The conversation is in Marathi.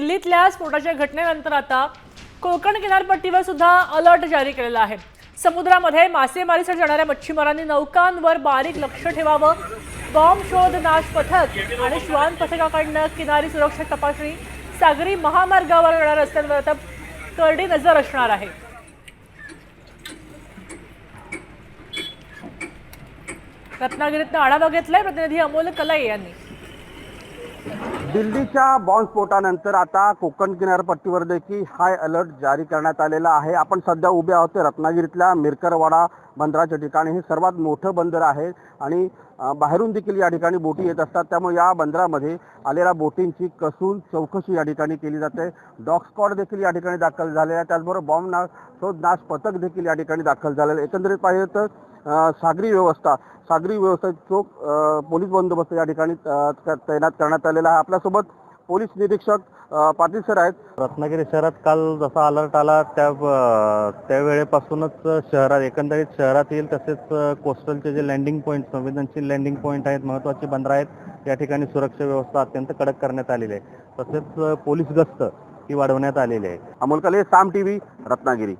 दिल्लीतल्या स्फोटाच्या घटनेनंतर आता कोकण किनारपट्टीवर सुद्धा अलर्ट जारी केलेला आहे। समुद्रामध्ये मासेमारीसाठी जाणाऱ्या मच्छीमारांनी नौकांवर बारीक लक्ष ठेवावं। बॉम्ब शोध नाश पथक आणि श्वान पथकाकडनं किनारी सुरक्षा तपासणी, सागरी महामार्गावर येणाऱ्या रस्त्यांवर आता करडी नजर असणार आहे। रत्नागिरीतनं आढावा घेतलाय प्रतिनिधी अमोल कलाई यांनी। दिल्लीच्या बॉम्बस्फोटानंतर आता कोकण किनारपट्टीवर देखील हाय अलर्ट जारी करण्यात आलेला आहे। आपण सध्या उभे आहोत रत्नागिरीतल्या मिरकरवाडा बंदराच्या ठिकाणी। हे सर्वात मोठं बंदर आहे आणि बाहेरून देखील या ठिकाणी बोटी येत असतात, त्यामुळे या बंदरामध्ये आलेल्या बोटींची कसून चौकशी या ठिकाणी केली जाते। डॉग स्क्वॉड देखील या ठिकाणी दाखल झालेला आहे, त्याचबरोबर बॉम्ब शोध नाश पथक देखील या ठिकाणी दाखल झालेलं आहे। एकंदरीत पाहिलं तर सागरी व्यवस्था चोख पोलीस बंदोबस्त या ठिकाणी तैनात करण्यात आलेला आहे। आपल्यासोबत पोलीस निरीक्षक पाटील सर आहेत। रत्नागिरी शहरात काल जसा अलर्ट आला त्यावेळेपासूनच शहरात एकंदरीत शहरातील तसेच कोस्टलचे जे लँडिंग पॉईंट, संवेदनशील लँडिंग पॉईंट आहेत, महत्त्वाची बंदरं आहेत, या ठिकाणी सुरक्षा व्यवस्था अत्यंत कडक करण्यात आलेली आहे। तसेच पोलीस गस्त ही वाढवण्यात आलेली आहे। अमोल कले, साम टीव्ही, रत्नागिरी।